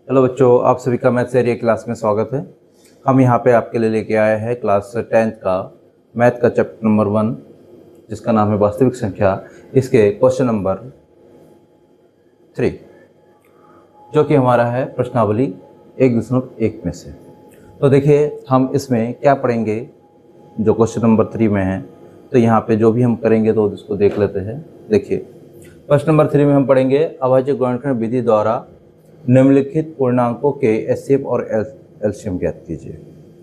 Hello बच्चों, आप सभी का मैथ एरिया क्लास में स्वागत है। हम यहाँ पे आपके लिए लेके आए हैं क्लास 10th का मैथ का चैप्टर नंबर 1, जिसका नाम है वास्तविक संख्या। इसके क्वेश्चन नंबर 3, जो कि हमारा है प्रश्नावली 1.1 में से। तो देखिए हम इसमें क्या पढ़ेंगे जो क्वेश्चन नंबर 3 में है। तो यहाँ पे जो भी हम करेंगे तो इसको देख लेते हैं। देखिए प्रश्न नंबर 3 में हम पढ़ेंगे अभाज्य गुणनखंड विधि द्वारा निम्नलिखित पूर्णांकों के एचसीएफ और एलसीएम ज्ञात कीजिए,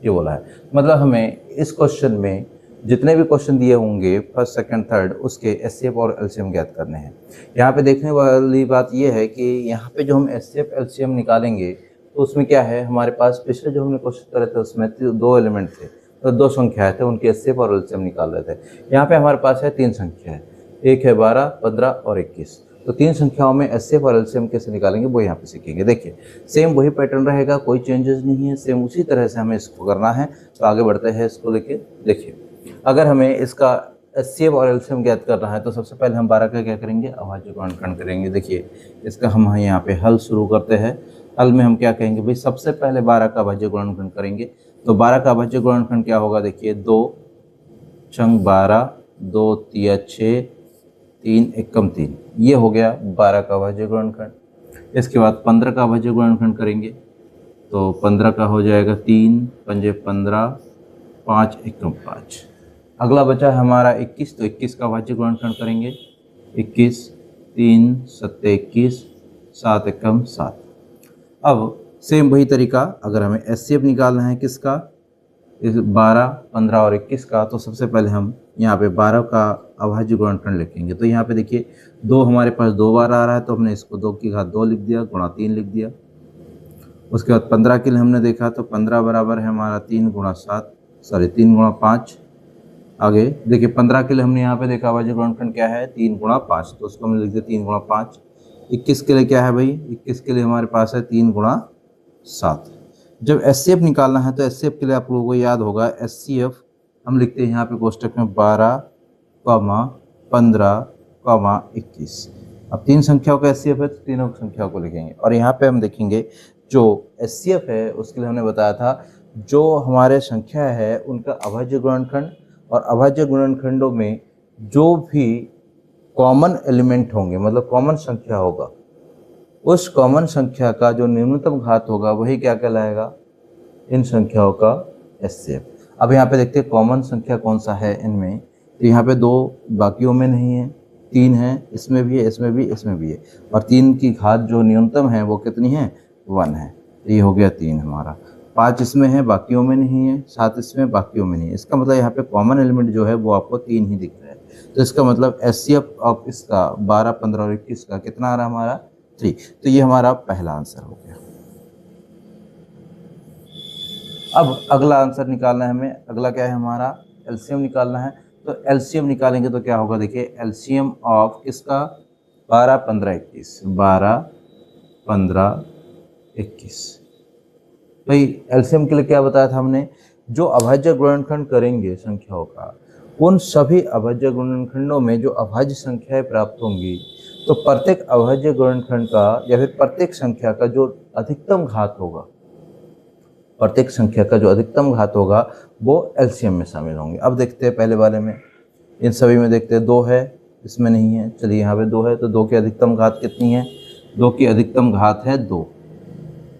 ये बोला है। मतलब हमें इस क्वेश्चन में जितने भी क्वेश्चन दिए होंगे फर्स्ट सेकंड थर्ड, उसके एचसीएफ और एलसीएम ज्ञात करने हैं। यहाँ पे देखने वाली बात ये है कि यहाँ पे जो हम एचसीएफ एलसीएम निकालेंगे तो उसमें क्या है, हमारे पास पिछले जो हमने क्वेश्चन करे थे उसमें 2 एलिमेंट थे, तो 2 संख्याएं थे, उनके एचसीएफ और एलसीएम निकाल रहे थे। यहाँ पे हमारे पास है 3 संख्या है, एक है 12, 15 और 21। तो 3 संख्याओं में एचसीएफ और एलसीएम कैसे निकालेंगे वो यहाँ पे सीखेंगे। देखिए सेम वही पैटर्न रहेगा, कोई चेंजेस नहीं है, सेम उसी तरह से हमें इसको करना है। तो आगे बढ़ते हैं इसको लेके। देखिए अगर हमें इसका एचसीएफ और एलसीएम ज्ञात करना है तो सबसे पहले हम 12 का क्या करेंगे, अभाज्य गुणनखंड करेंगे। देखिए इसका हम यहाँ पे हल शुरू करते हैं। हल में हम क्या कहेंगे भाई, सबसे पहले 12 का अभाज्य गुणनखंड करेंगे। तो 12 का अभाज्य गुणनखंड क्या होगा, देखिए 2 छंग 12, 2 तिया 6, 3 एकम 3, ये हो गया 12 का अभाज्य गुणनखंड। इसके बाद 15 का अभाज्य गुणनखंड करेंगे तो 15 का हो जाएगा 3 पंजे 15, 5 एकम 5। अगला बचा है हमारा 21, तो 21 का अभाज्य गुणनखंड करेंगे। 21 3 सत्ते 21, 7 एकम 7। अब सेम वही तरीका, अगर हमें एचसीएफ निकालना है किसका, इस 12, 15 और 21 का, तो सबसे पहले हम यहाँ पे 12 का अभाज्य गुणनखंड लिखेंगे। तो यहाँ पे देखिए 2 हमारे पास 2 बार आ रहा है, तो हमने इसको 2 की घात 2 लिख दिया, गुणा 3 लिख दिया। उसके बाद 15 के लिए हमने देखा तो 15 बराबर है हमारा 3 गुणा 7, सॉरी 3 गुणा 5। आगे देखिए 15 के लिए हमने यहाँ पे देखा अभाज्य गुणनखंड क्या है, 3 गुणा 5, तो उसको हमने लिख दिया 3 गुणा 5। 21 के लिए क्या है भाई, 21 के लिए हमारे पास है 3 गुणा 7। जब एचसीएफ निकालना है तो एचसीएफ के लिए आप लोगों को याद होगा, एचसीएफ हम लिखते हैं यहाँ पे कोष्टक में 12, 15, 21। अब 3 संख्याओं का एचसीएफ है तो तीनों संख्याओं को लिखेंगे। और यहाँ पे हम देखेंगे जो एचसीएफ है उसके लिए हमने बताया था, जो हमारे संख्या है उनका अभाज्य गुणनखंड, और अभाज्य गुणनखंडों में जो भी कॉमन एलिमेंट होंगे, मतलब कॉमन संख्या होगा, उस कॉमन संख्या का जो न्यूनतम घात होगा वही क्या कहलाएगा, इन संख्याओं का एचसीएफ। अब यहाँ पे देखते हैं कॉमन संख्या कौन सा है इनमें। तो यहाँ पे 2 बाकियों में नहीं है, 3 है, इसमें भी है, इसमें भी, इसमें भी है। और 3 की घात जो न्यूनतम है वो कितनी है, 1 है। तो ये हो गया 3 हमारा। 5 इसमें है, बाकियों में नहीं है। 7 इसमें, बाकियों में नहीं है। इसका मतलब यहाँ पे कॉमन एलिमेंट जो है वो आपको 3 ही दिख रहा है। तो इसका मतलब एचसीएफ ऑफ इसका 12, 15 और 21 का कितना आ रहा है हमारा, 3। तो ये हमारा पहला आंसर हो गया। अब अगला आंसर निकालना है हमें। अगला क्या है हमारा, एलसीएम निकालना है। तो एलसीएम निकालेंगे तो क्या होगा, देखिए एलसीएम ऑफ किसका, 12, 15, 21, 12, 15, 21। भाई एलसीएम के लिए क्या बताया था हमने, जो अभाज्य गुणनखंड करेंगे संख्याओं का, उन सभी अभाज्य गुणनखंडों में जो अभाज्य संख्याएं प्राप्त होंगी, तो प्रत्येक अभाज्य गुणनखंड का या फिर प्रत्येक संख्या का जो अधिकतम घात होगा, प्रत्येक संख्या का जो अधिकतम घात होगा वो एलसीएम में शामिल होंगे। अब देखते हैं पहले वाले में, इन सभी में देखते हैं 2 है, इसमें नहीं है। चलिए यहाँ पे 2 है, तो 2 की अधिकतम घात कितनी है, 2 की अधिकतम घात है 2,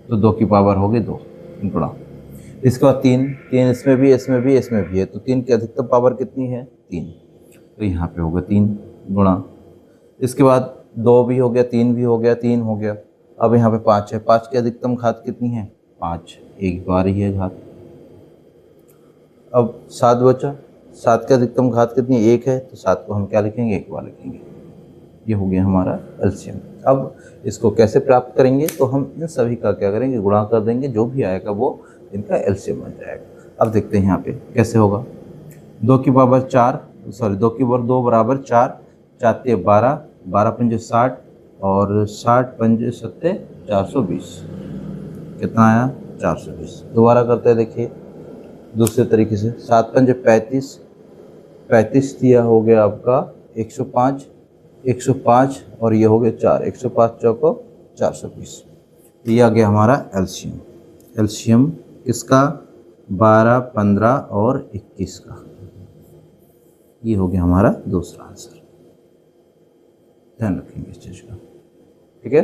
तो 2 की पावर होगी 2 गुणा। इसके बाद 3 इसमें भी, इसमें भी, इसमें भी है, तो 3 की अधिकतम पावर कितनी है, 3, तो यहाँ पे होगा 3 गुणा। इसके बाद 2 भी हो गया, 3 भी हो गया, 3 हो गया। अब यहाँ पे 5 है, 5 की अधिकतम घात कितनी है, 5, एक बार ही है घात। अब 7 बचा, 7 की अधिकतम घात कितनी है, 1 है, तो 7 को हम क्या लिखेंगे, एक बार लिखेंगे। ये हो गया हमारा एलसीएम। अब इसको कैसे प्राप्त करेंगे, तो हम इन सभी का क्या करेंगे, गुणा कर देंगे, जो भी आएगा वो इनका एलसीएम बन जाएगा। अब देखते हैं यहाँ पे कैसे होगा। 2 की पावर 4, सॉरी 2 की पावर 2 बराबर 4, 4 ते 12, 12 पंजे 60 और 60 पंजे 7 420, कितना आया, 420। दोबारा करते हैं, देखिए दूसरे तरीके से, 7 पंजे 35, 35 दिया हो गया आपका 105, 105 और ये हो गया 4, 105 चौको 420। ये आ गया हमारा एलसीएम। एलसीएम किसका? 12, 15 और 21 का। ये हो गया हमारा दूसरा आंसर। ध्यान रखेंगे इस चीज का, ठीक है।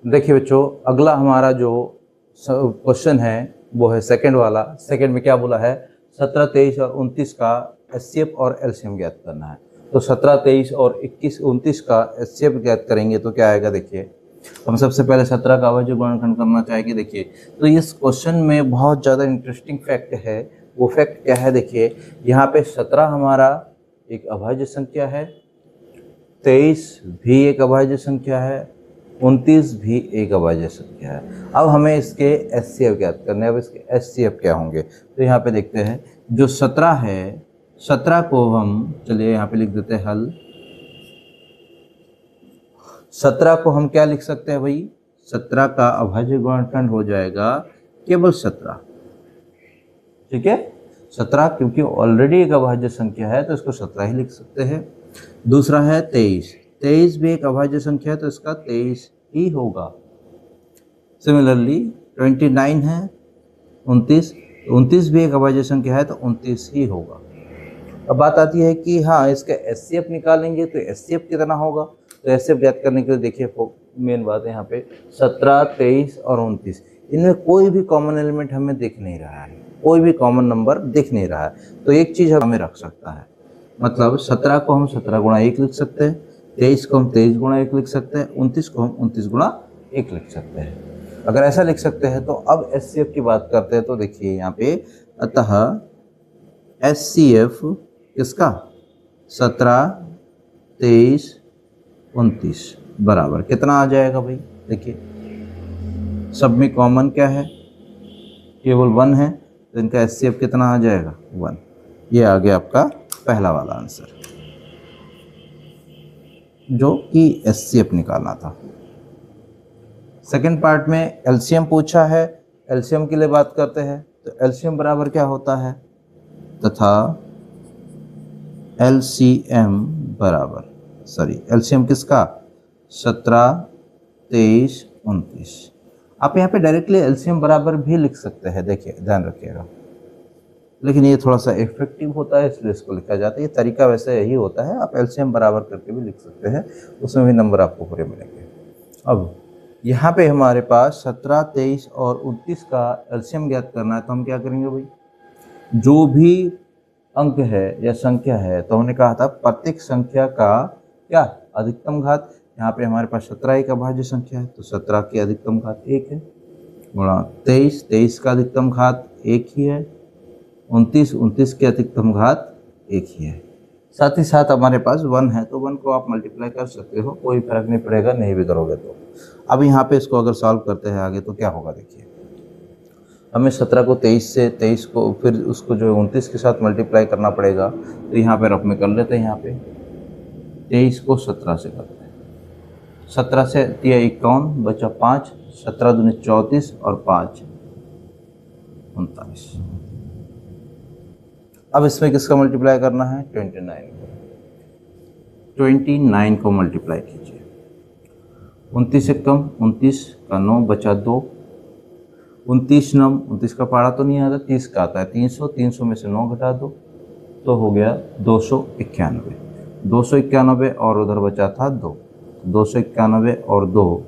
देखिए बच्चों, अगला हमारा जो क्वेश्चन है वो है सेकंड वाला। सेकंड में क्या बोला है? 17, 23 और 29 का एचसीएफ और एलसीएम ज्ञात करना है। तो 17, 23 और 21, 29 का एचसीएफ ज्ञात करेंगे तो क्या आएगा? देखिए, हम सबसे पहले 17 का अभाज्य गुणनखंड करना चाहेंगे। देखिए, तो इस क्वेश्चन में बहुत ज़्यादा इंटरेस्टिंग फैक्ट है। वो फैक्ट क्या है? देखिए, यहाँ पे 17 हमारा एक अभाज्य संख्या है, 23 भी एक अभाज्य संख्या है, 29 भी एक अभाज्य संख्या है। अब हमें इसके एचसीएफ ज्ञात करने हैं। अब इसके एचसीएफ क्या होंगे? तो यहाँ पे देखते हैं, जो 17 है, 17 को हम, चलिए यहाँ पे लिख देते हैं हल। 17 को हम क्या लिख सकते हैं भाई? 17 का अभाज्य गुणनखंड हो जाएगा केवल 17, ठीक है। 17 क्योंकि ऑलरेडी एक अभाज्य संख्या है तो इसको 17 ही लिख सकते हैं। दूसरा है 23, 23 भी एक अभाज्य संख्या है तो इसका 23 ही होगा। सिमिलरली 29 है, 29, 29 भी एक अभाज्य संख्या है तो 29 ही होगा। अब बात आती है कि हाँ, इसका एचसीएफ निकालेंगे तो एचसीएफ कितना होगा? तो एचसीएफ ज्ञात करने के लिए देखिए, मेन बात है यहाँ पे 17, 23 और 29, इनमें कोई भी कॉमन एलिमेंट हमें दिख नहीं रहा है, कोई भी कॉमन नंबर दिख नहीं रहा है। तो एक चीज़ हमें रख सकता है, मतलब 17 को हम 17 गुणा 1 लिख सकते हैं, 23 को हम 23 गुणा 1 लिख सकते हैं, 29 को हम 29 गुणा 1 लिख सकते हैं। अगर ऐसा लिख सकते हैं तो अब एचसीएफ की बात करते हैं। तो देखिए यहाँ पे, अतः एचसीएफ किसका? 17, 23, 29 बराबर कितना आ जाएगा भाई? देखिए, सब में कॉमन क्या है? केवल 1 है, तो इनका एचसीएफ कितना आ जाएगा? 1। ये आ गया आपका पहला वाला आंसर, जो कि एचसीएफ निकालना था। सेकंड पार्ट में एलसीएम पूछा है। एलसीएम के लिए बात करते हैं। तो एलसीएम बराबर क्या होता है? तथा एलसीएम बराबर, एलसीएम किसका? 17, 23, 29। आप यहाँ पे डायरेक्टली एलसीएम बराबर भी लिख सकते हैं, देखिए ध्यान रखिएगा, लेकिन ये थोड़ा सा इफेक्टिव होता है इसलिए इसको लिखा जाता है। ये तरीका वैसे यही होता है, आप एलसीएम बराबर करके भी लिख सकते हैं, उसमें भी नंबर आपको पूरे मिलेंगे। अब यहाँ पे हमारे पास 17, 23 और 29 का एलसीएम ज्ञात करना है। तो हम क्या करेंगे भाई? जो भी अंक है या संख्या है, तो हमने कहा था प्रत्येक संख्या का क्या? अधिकतम घात। यहाँ पे हमारे पास 17 एक अभाज्य संख्या है तो 17 की अधिकतम घात 1 है, गुणा 23, 23 का अधिकतम घात 1 ही है, 29, 29 की अधिकतम घात 1 ही है। साथ ही साथ हमारे पास 1 है तो 1 को आप मल्टीप्लाई कर सकते हो, कोई फर्क नहीं पड़ेगा, नहीं भी करोगे तो। अब यहाँ पे इसको अगर सॉल्व करते हैं आगे तो क्या होगा? देखिए, हमें 17 को 23 से, 23 को फिर उसको जो 29 के साथ मल्टीप्लाई करना पड़ेगा। तो यहाँ पे रफ में कर लेते हैं। यहाँ पे 23 को 17 से करते हैं, 17 से 3 51 बचा 5, 17 दूनी 34 और 5 39। अब इसमें किसका मल्टीप्लाई करना है? 29 को मल्टीप्लाई कीजिए। 29 से कम 29 का 9 बचा 2, 29 9, 29 का पारा तो नहीं आता, 30 का आता है, 300, 300 में से 9 घटा दो तो हो गया 291। 291 और उधर बचा था 2, 291 और 2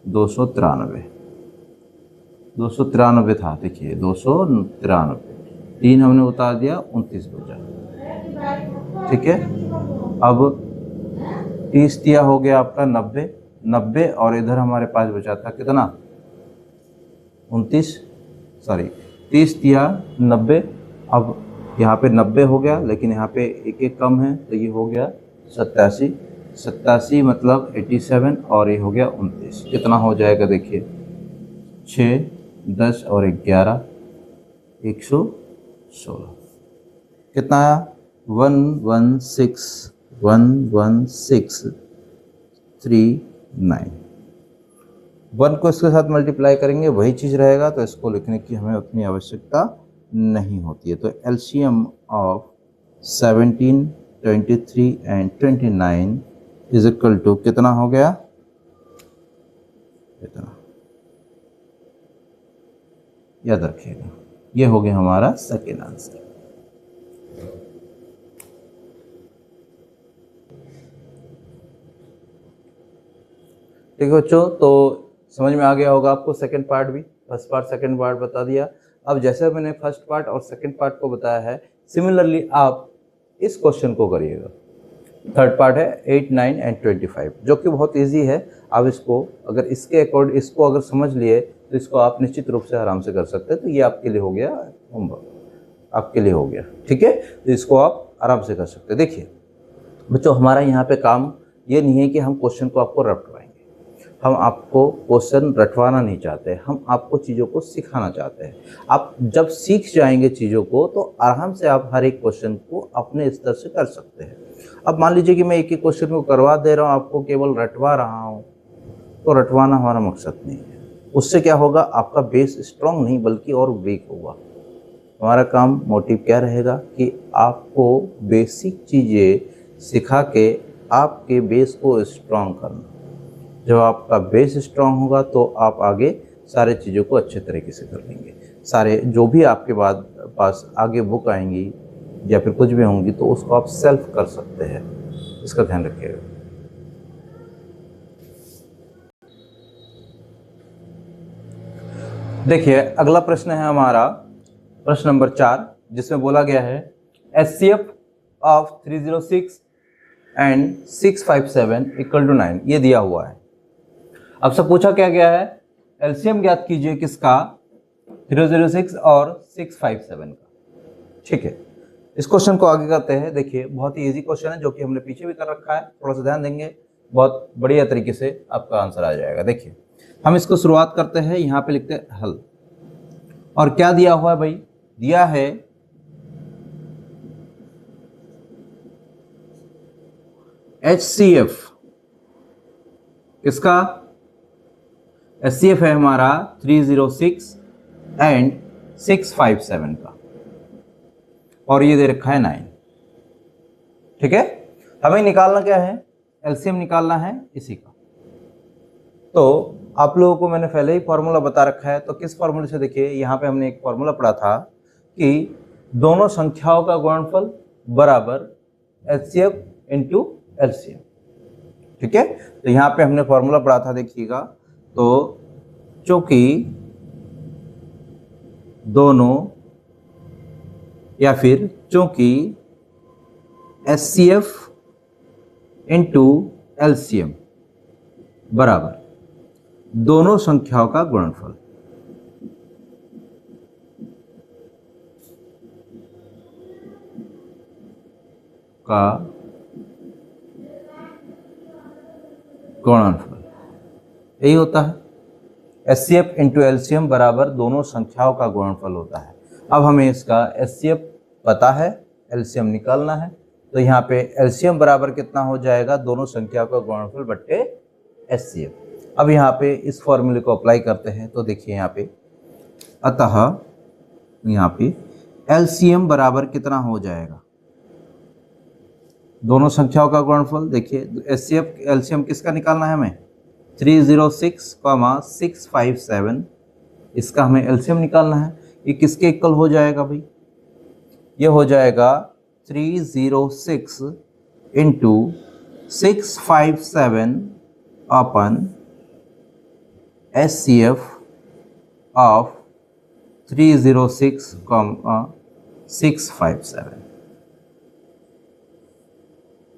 293, 293 था। देखिए 293, 3 हमने उतार दिया, 29 बचा, ठीक है। अब 30 दिया हो गया आपका 90, 90 और इधर हमारे पास बचा था कितना? 29, 30 दिया 90। अब यहाँ पे 90 हो गया, लेकिन यहाँ पे एक एक कम है तो ये हो गया 87, 87 मतलब 87 और ये हो गया 29। कितना हो जाएगा? देखिए 6, 10 और 11, 116। कितना आया? 11639। 1 को इसके साथ मल्टीप्लाई करेंगे वही चीज़ रहेगा, तो इसको लिखने की हमें उतनी आवश्यकता नहीं होती है। तो LCM of 17, 23 and 29 is equal to कितना हो गया, इतना, याद रखिएगा। ये हो गया हमारा सेकेंड आंसर। ठीक है बच्चों, तो समझ में आ गया होगा आपको सेकंड पार्ट भी। फर्स्ट पार्ट सेकंड पार्ट बता दिया। अब जैसे मैंने फर्स्ट पार्ट और सेकंड पार्ट को बताया है, सिमिलरली आप इस क्वेश्चन को करिएगा। थर्ड पार्ट है 8, 9 एंड 25, जो कि बहुत इजी है। आप इसको अगर इसके अकॉर्डिंग इसको अगर समझ लिए तो इसको आप निश्चित रूप से आराम से कर सकते हैं। तो ये आपके लिए हो गया होमवर्क, आपके लिए हो गया। ठीक है, तो इसको आप आराम से कर सकते हैं। देखिए बच्चों, हमारा यहाँ पे काम ये नहीं है कि हम क्वेश्चन को आपको रटवाएंगे। हम आपको क्वेश्चन रटवाना नहीं चाहते, हम आपको चीज़ों को सिखाना चाहते हैं। आप जब सीख जाएंगे चीज़ों को तो आराम से आप हर एक क्वेश्चन को अपने स्तर से कर सकते हैं। अब मान लीजिए कि मैं एक ही क्वेश्चन को करवा दे रहा हूँ, आपको केवल रटवा रहा हूँ, तो रटवाना हमारा मकसद नहीं है। उससे क्या होगा, आपका बेस स्ट्रांग नहीं बल्कि और वीक होगा। हमारा काम मोटिव क्या रहेगा कि आपको बेसिक चीज़ें सिखा के आपके बेस को स्ट्रांग करना। जब आपका बेस स्ट्रांग होगा तो आप आगे सारे चीज़ों को अच्छे तरीके से कर लेंगे। सारे जो भी आपके बाद पास आगे बुक आएंगी या फिर कुछ भी होंगी तो उसको आप सेल्फ कर सकते हैं। इसका ध्यान रखिएगा। देखिए अगला प्रश्न है हमारा प्रश्न नंबर 4, जिसमें बोला गया है HCF of 306 and 657 equal to 9। ये दिया हुआ है। अब सब पूछा क्या गया है, एलसीएम ज्ञात कीजिए किसका, 306 और 657 का। ठीक है, इस क्वेश्चन को आगे करते हैं। देखिए बहुत ही इजी क्वेश्चन है, जो कि हमने पीछे भी कर रखा है। थोड़ा सा ध्यान देंगे, बहुत बढ़िया तरीके से आपका आंसर आ जाएगा। देखिए हम इसको शुरुआत करते हैं, यहाँ पे लिखते हैं हल। और क्या दिया हुआ है भाई, दिया है HCF किसका, HCF है हमारा 306 एंड 657 का, और ये दे रखा है 9। ठीक है, हमें निकालना क्या है, एलसीएम निकालना है इसी का। तो आप लोगों को मैंने पहले ही फॉर्मूला बता रखा है। तो किस फॉर्मूले से, देखिए यहाँ पे हमने एक फॉर्मूला पढ़ा था कि दोनों संख्याओं का गुणनफल बराबर HCF इंटू एलसीएम। ठीक है, तो यहाँ पे हमने फॉर्मूला पढ़ा था, देखिएगा। तो चूंकि दोनों या फिर चूंकि HCF इंटू एलसीएम बराबर दोनों संख्याओं का गुणनफल, का गुणनफल यही होता है। HCF इंटू एलसीएम बराबर दोनों संख्याओं का गुणनफल होता है। अब हमें इसका HCF पता है, एलसीएम निकालना है। तो यहाँ पे एलसीएम बराबर कितना हो जाएगा, दोनों संख्याओं का गुणनफल बट्टे HCF। अब यहाँ पे इस फॉर्मूले को अप्लाई करते हैं। तो देखिए यहाँ पे, अतः यहाँ पे एलसीएम बराबर कितना हो जाएगा, दोनों संख्याओं का गुणनफल। देखिए HCF एलसीएम किसका निकालना है हमें, 306, 657, इसका हमें एलसीएम निकालना है। ये किसके इक्वल हो जाएगा भाई, ये हो जाएगा 306 इंटू 657 अपन HCF ऑफ 306, 657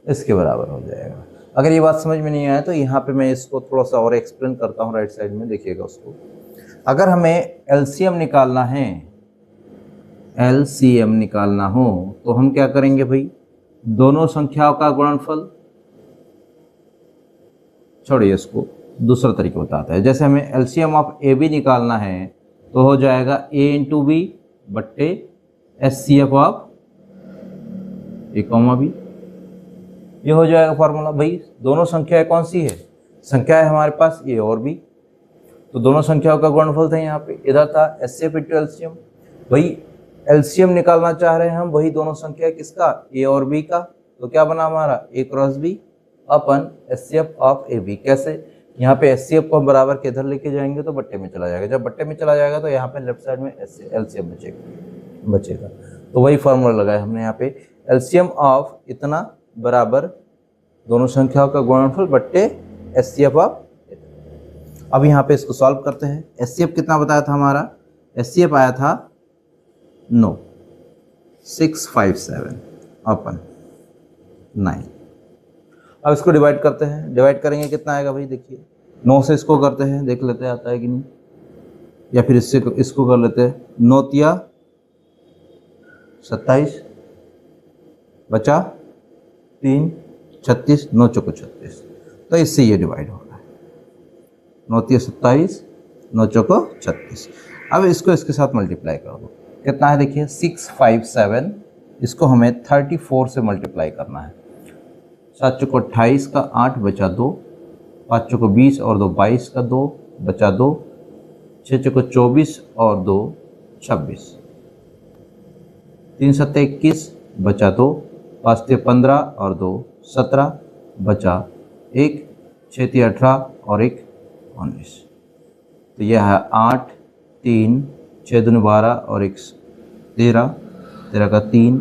इसके बराबर हो जाएगा। अगर ये बात समझ में नहीं आया तो यहाँ पे मैं इसको थोड़ा सा और एक्सप्लेन करता हूँ। राइट साइड में देखिएगा उसको। अगर हमें एलसीएम निकालना है, एलसीएम निकालना हो तो हम क्या करेंगे भाई, दोनों संख्याओं का गुणनफल, छोड़िए इसको, दूसरा तरीका बताता है। जैसे हमें एलसीएम ऑफ ए बी निकालना है तो हो जाएगा ए इंटू बी बट्टे HCF of A comma B. ये हो जाएगा फॉर्मूला। भाई दोनों संख्याएं कौन सी है, संख्या है हमारे पास ए और बी, तो दोनों संख्याओं का गुणनफल था यहाँ पे, इधर था HCF इंटू एलसीएम। भाई एलसीएम निकालना चाह रहे हैं हम, वही दोनों संख्या किसका, ए और बी का, तो क्या बना हमारा a cross b upon HCF of AB। कैसे, यहाँ पे HCF को हम बराबर के इधर लेके जाएंगे तो बट्टे में चला जाएगा, जब बट्टे में चला जाएगा तो यहाँ पे लेफ्ट साइड में LCM बचेगा। तो वही फॉर्मूला लगाया हमने यहाँ पे, LCM ऑफ इतना बराबर दोनों संख्याओं का गुणनफल बट्टे HCF ऑफ। अब यहाँ पे इसको सॉल्व करते हैं। HCF कितना बताया था हमारा, HCF आया था 9, 657 अपन 9। अब इसको डिवाइड करते हैं, डिवाइड करेंगे कितना आएगा भाई, देखिए 9 से इसको करते हैं, देख लेते हैं आता है कि नहीं, या फिर इसको कर लेते हैं। 9 तिया 27 बचा 3 36, 9 चौको 36, तो इससे ये डिवाइड हो रहा है। 9 तिया 27, 9 चौको 36। अब इसको इसके साथ मल्टीप्लाई कर दो, कितना है देखिए 657, इसको हमें 34 से मल्टीप्लाई करना है। 7 चौको 28 का 8 बचा 2, 5 चौको 20 और 2 22 का 2 बचा 2, 6 चौको 24 और 2 26, 3 7 21 बचा 2, 5 3 15 और 2 17 बचा 1, 6 3 18 और 1 19। तो यह है 8 3 6 2 12 और 1 13, 13 का 3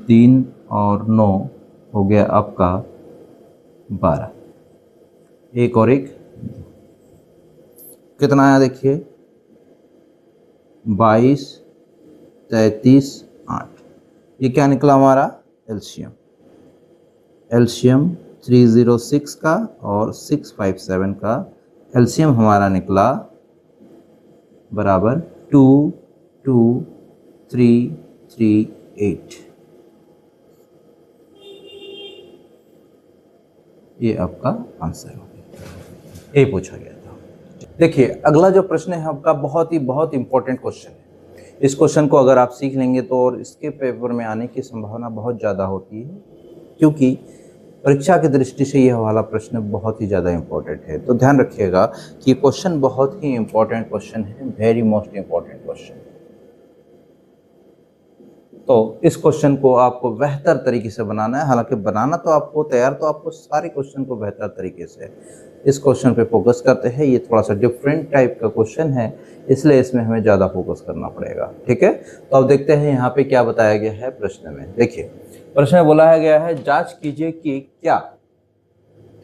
3 और 9 हो गया आपका 12, 1 और 1 कितना आया देखिए 22 33 8। ये क्या निकला हमारा एलसीएम, एलसीएम 306 का और 657 का एलसीएम हमारा निकला बराबर 22338। ये आपका आंसर हो गया, ये पूछा गया था। देखिए अगला जो प्रश्न है आपका बहुत इंपॉर्टेंट क्वेश्चन है। इस क्वेश्चन को अगर आप सीख लेंगे तो और इसके पेपर में आने की संभावना बहुत ज़्यादा होती है, क्योंकि परीक्षा की दृष्टि से यह वाला प्रश्न बहुत ही ज़्यादा इंपॉर्टेंट है। तो ध्यान रखिएगा कि क्वेश्चन बहुत ही इंपॉर्टेंट क्वेश्चन है, वेरी मोस्ट इंपॉर्टेंट क्वेश्चन। तो इस क्वेश्चन को आपको बेहतर तरीके से बनाना है, हालांकि बनाना तो आपको तैयार तो आपको सारे क्वेश्चन को बेहतर तरीके से इस क्वेश्चन पे फोकस करते हैं। ये थोड़ा सा डिफरेंट टाइप का क्वेश्चन है, इसलिए इसमें हमें ज़्यादा फोकस करना पड़ेगा, ठीक है। तो अब देखते हैं यहाँ पे क्या बताया गया है प्रश्न में। देखिए प्रश्न में बोला गया है जांच कीजिए कि क्या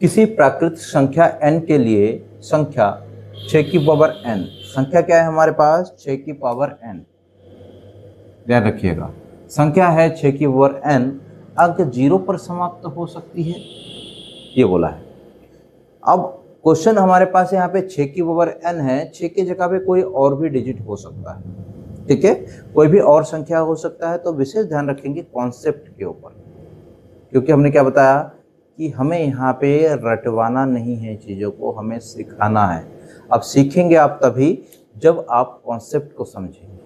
किसी प्राकृतिक संख्या n के लिए संख्या 6 की पावर n, संख्या क्या है हमारे पास 6 की पावर n, ध्यान रखिएगा संख्या है 6 की पावर n, अंक 0 पर समाप्त हो सकती है, ये बोला है। अब क्वेश्चन हमारे पास यहाँ पे 6 की पावर n है, 6 की जगह पे कोई और भी डिजिट हो सकता है, ठीक है, कोई भी और संख्या हो सकता है। तो विशेष ध्यान रखेंगे कॉन्सेप्ट के ऊपर, क्योंकि हमने क्या बताया कि हमें यहाँ पे रटवाना नहीं है चीज़ों को, हमें सिखाना है। अब सीखेंगे आप तभी जब आप कॉन्सेप्ट को समझेंगे।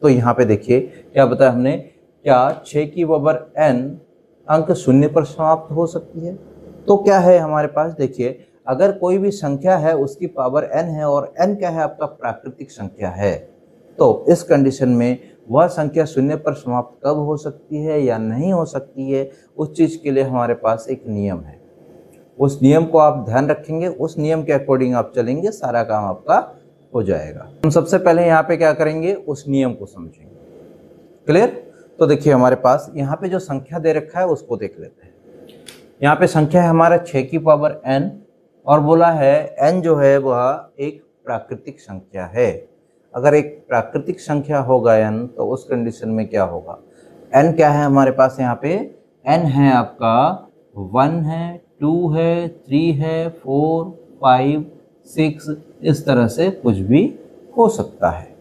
तो यहाँ पे देखिए क्या बताया हमने, क्या 6 की पावर n अंक 0 पर समाप्त हो सकती है। तो क्या है हमारे पास, देखिए अगर कोई भी संख्या है उसकी पावर n है और n क्या है आपका प्राकृतिक संख्या है, तो इस कंडीशन में वह संख्या 0 पर समाप्त कब हो सकती है या नहीं हो सकती है, उस चीज़ के लिए हमारे पास एक नियम है। उस नियम को आप ध्यान रखेंगे, उस नियम के अकॉर्डिंग आप चलेंगे, सारा काम आपका हो जाएगा। हम सबसे पहले यहाँ पे क्या करेंगे, उस नियम को समझेंगे। क्लियर। तो देखिए हमारे पास यहाँ पे जो संख्या दे रखा है उसको देख लेते हैं। यहाँ पे संख्या है हमारा 6 की पावर n और बोला है n जो है वह एक प्राकृतिक संख्या है। अगर एक प्राकृतिक संख्या होगा n, तो उस कंडीशन में क्या होगा, n क्या है हमारे पास यहाँ पे, n है आपका 1 है, 2 है, 3 है, 4 5 6, इस तरह से कुछ भी हो सकता है।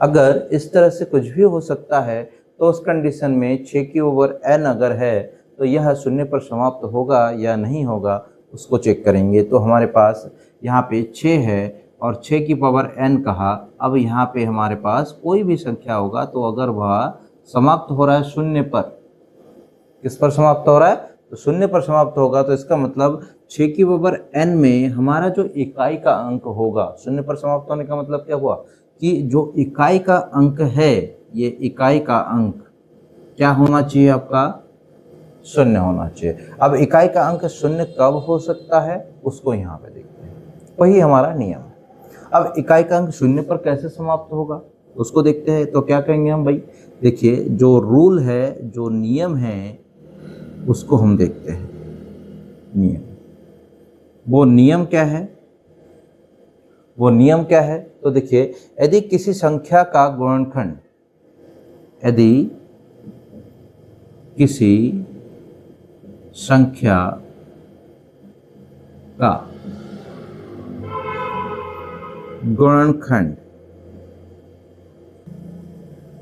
अगर इस तरह से कुछ भी हो सकता है तो उस कंडीशन में 6 की ओवर n अगर है तो यह 0 पर समाप्त होगा या नहीं होगा, उसको चेक करेंगे। तो हमारे पास यहाँ पे 6 है और 6 की पावर n कहा। अब यहाँ पे हमारे पास कोई भी संख्या होगा तो अगर वह समाप्त हो रहा है 0 पर, किस पर समाप्त हो रहा है, तो 0 पर समाप्त होगा, तो इसका मतलब 6 की पावर n में हमारा जो इकाई का अंक होगा, 0 पर समाप्त होने का मतलब क्या हुआ कि जो इकाई का अंक है, ये इकाई का अंक क्या होना चाहिए आपका शून्य होना चाहिए। अब इकाई का अंक शून्य कब हो सकता है उसको यहाँ पे देखते हैं, वही हमारा नियम है। अब इकाई का अंक शून्य पर कैसे समाप्त होगा उसको देखते हैं। तो क्या कहेंगे हम भाई, देखिए जो रूल है, जो नियम है उसको हम देखते हैं। नियम, वो नियम क्या है, वो नियम क्या है? तो देखिए, यदि किसी संख्या का गुणनखंड, यदि किसी संख्या का गुणनखंड,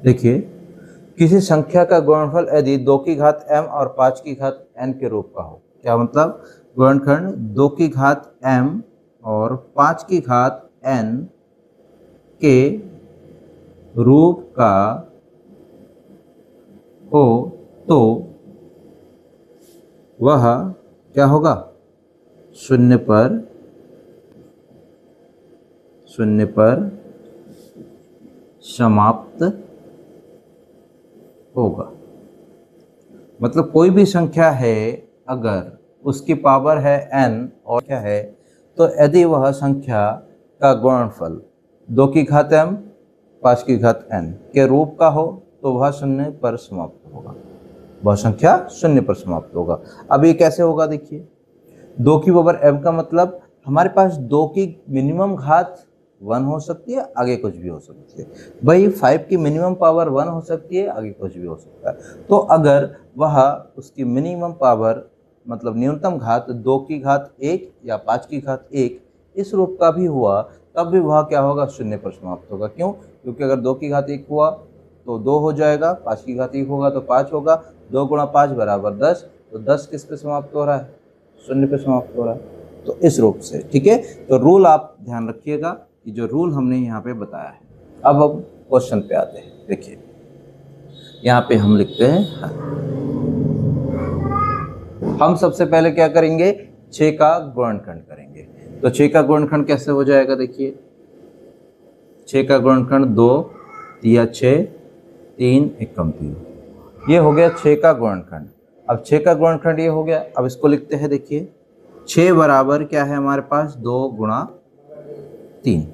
देखिए किसी संख्या का गुणनफल यदि 2 की घात m और 5 की घात n के रूप का हो। क्या मतलब? गुणनखंड 2 की घात m और 5 की घात n के रूप का हो तो वह क्या होगा? शून्य पर समाप्त होगा। मतलब कोई भी संख्या है, अगर उसकी पावर है n और क्या है, तो यदि वह संख्या का गुणनफल 2 की घात m 5 की घात n के रूप का हो तो वह शून्य पर समाप्त होगा, वह संख्या शून्य पर समाप्त होगा। अब ये कैसे होगा? देखिए 2 की पावर m का मतलब हमारे पास 2 की मिनिमम घात 1 हो सकती है, आगे कुछ भी हो सकती है। भाई 5 की मिनिमम पावर 1 हो सकती है, आगे कुछ भी हो सकता है। तो अगर वह उसकी मिनिमम पावर मतलब न्यूनतम घात 2 की घात 1 या 5 की घात 1 इस रूप का भी हुआ, तब भी वह क्या होगा? शून्य पर समाप्त होगा। क्यों? क्योंकि अगर 2 की घात 1 हुआ तो 2 हो जाएगा, 5 की घात 1 होगा तो 5 होगा, 2 गुणा 5 बराबर 10, तो 10 किस पे समाप्त हो रहा है? शून्य पे समाप्त हो रहा है। तो इस रूप से, ठीक है। तो रूल आप ध्यान रखिएगा कि जो रूल हमने यहाँ पे बताया है। अब हम क्वेश्चन पे आते हैं। देखिए यहाँ पे हम लिखते हैं, हम सबसे पहले क्या करेंगे? 6 का गुणनखंड करेंगे। तो 6 का गुणनखंड कैसे हो जाएगा? देखिए 6 का गुणनखंड 2 या 6 3 1 कम 3, ये हो गया 6 का गुणनखंड। अब 6 का गुणनखंड ये हो गया। अब इसको लिखते हैं। देखिए 6 बराबर क्या है हमारे पास? 2 गुणा 3।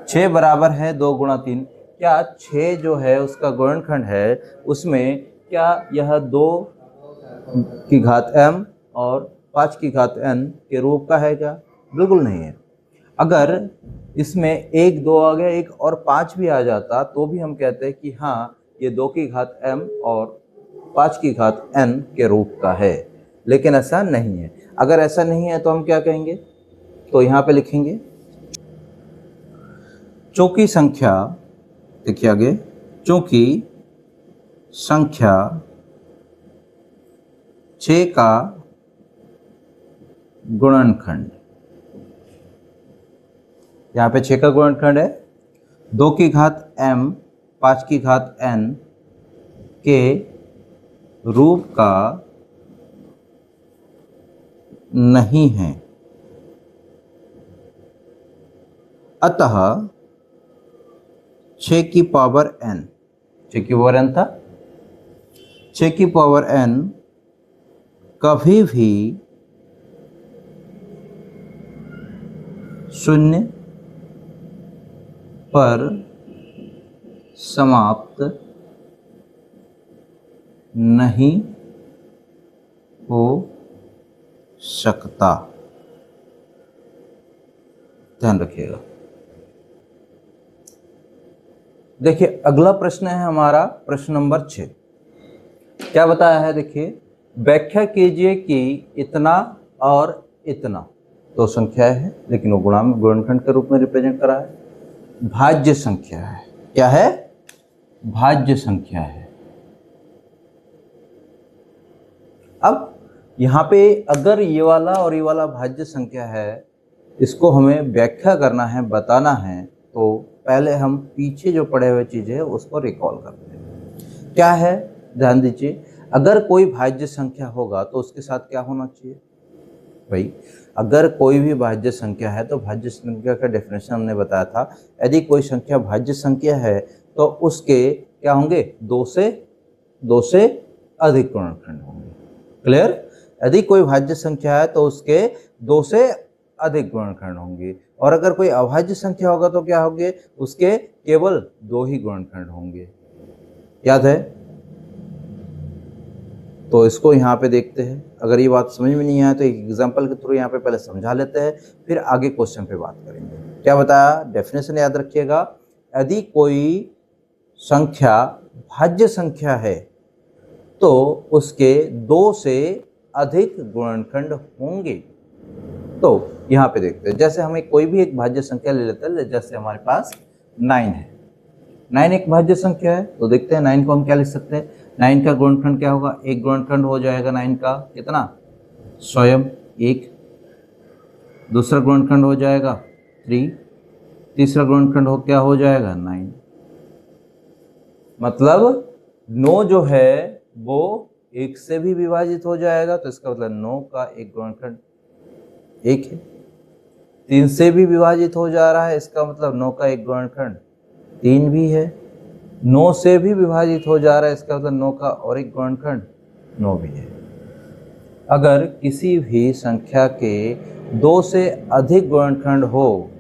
6 बराबर है 2 गुणा 3। क्या 6 जो है उसका गुणनखंड है, उसमें क्या यह 2 की घात m और 5 की घात n के रूप का है क्या? बिल्कुल नहीं है। अगर इसमें 1 2 आ गया, 1 और 5 भी आ जाता तो भी हम कहते हैं कि हाँ ये 2 की घात m और 5 की घात n के रूप का है, लेकिन ऐसा नहीं है। अगर ऐसा नहीं है तो हम क्या कहेंगे? तो यहाँ पे लिखेंगे चूंकि संख्या, देखिए आगे, चूंकि संख्या 6 का गुणनखंड, यहाँ पे 6 का गुणनखंड है 2 की घात m 5 की घात n के रूप का नहीं है, अतः 6 की पावर n, 6 की पावर n था, 6 की पावर n कभी भी शून्य पर समाप्त नहीं हो सकता। ध्यान रखिएगा। देखिए अगला प्रश्न है हमारा प्रश्न नंबर 6। क्या बताया है? देखिए व्याख्या कीजिए कि इतना और इतना दो संख्या है, लेकिन वो गुणनखंड के रूप में रिप्रेजेंट करा है। भाज्य संख्या है। क्या है? भाज्य संख्या है। अब यहाँ पे अगर ये वाला और ये वाला भाज्य संख्या है, इसको हमें व्याख्या करना है, बताना है, तो पहले हम पीछे जो पढ़े हुए चीज़ें है उसको रिकॉल करते हैं। क्या है? ध्यान दीजिए, अगर कोई भाज्य संख्या होगा तो उसके साथ क्या होना चाहिए? भाई अगर कोई भी भाज्य संख्या है तो भाज्य संख्या का डेफिनेशन हमने बताया था, यदि कोई संख्या भाज्य संख्या है तो उसके क्या होंगे? दो से अधिक गुणनखंड होंगे। क्लियर? यदि कोई भाज्य संख्या है तो उसके 2 से अधिक गुणनखंड होंगे, और अगर कोई अभाज्य संख्या होगा तो क्या होंगे? उसके केवल 2 ही गुणनखंड होंगे। याद है? तो इसको यहाँ पे देखते हैं। अगर ये बात समझ में नहीं आए तो एक एग्जांपल के थ्रू यहाँ पे पहले समझा लेते हैं, फिर आगे क्वेश्चन पे बात करेंगे। क्या बताया? डेफिनेशन याद रखिएगा। यदि कोई संख्या भाज्य संख्या है तो उसके 2 से अधिक गुणनखंड होंगे। तो यहाँ पे देखते हैं, जैसे हमें कोई भी एक भाज्य संख्या ले लेते हैं, जैसे हमारे पास 9 है। 9 एक भाज्य संख्या है, तो देखते हैं 9 को हम क्या लिख सकते हैं। 9 का गुणनखंड क्या होगा? एक गुणनखंड हो जाएगा 9 का कितना? स्वयं 1। दूसरा गुणनखंड हो जाएगा 3। तीसरा गुणनखंड क्या हो जाएगा? 9। मतलब 9 जो है वो 1 से भी विभाजित हो जाएगा, तो इसका मतलब 9 का एक गुणनखंड 1 है। 3 से भी विभाजित हो जा रहा है, इसका मतलब 9 का एक गुणनखंड 3 भी है। 9 से भी विभाजित हो जा रहा है, इसका मतलब 9 का और एक गुणनखंड 9 भी है। अगर किसी भी संख्या के 2 से अधिक गुणनखंड हो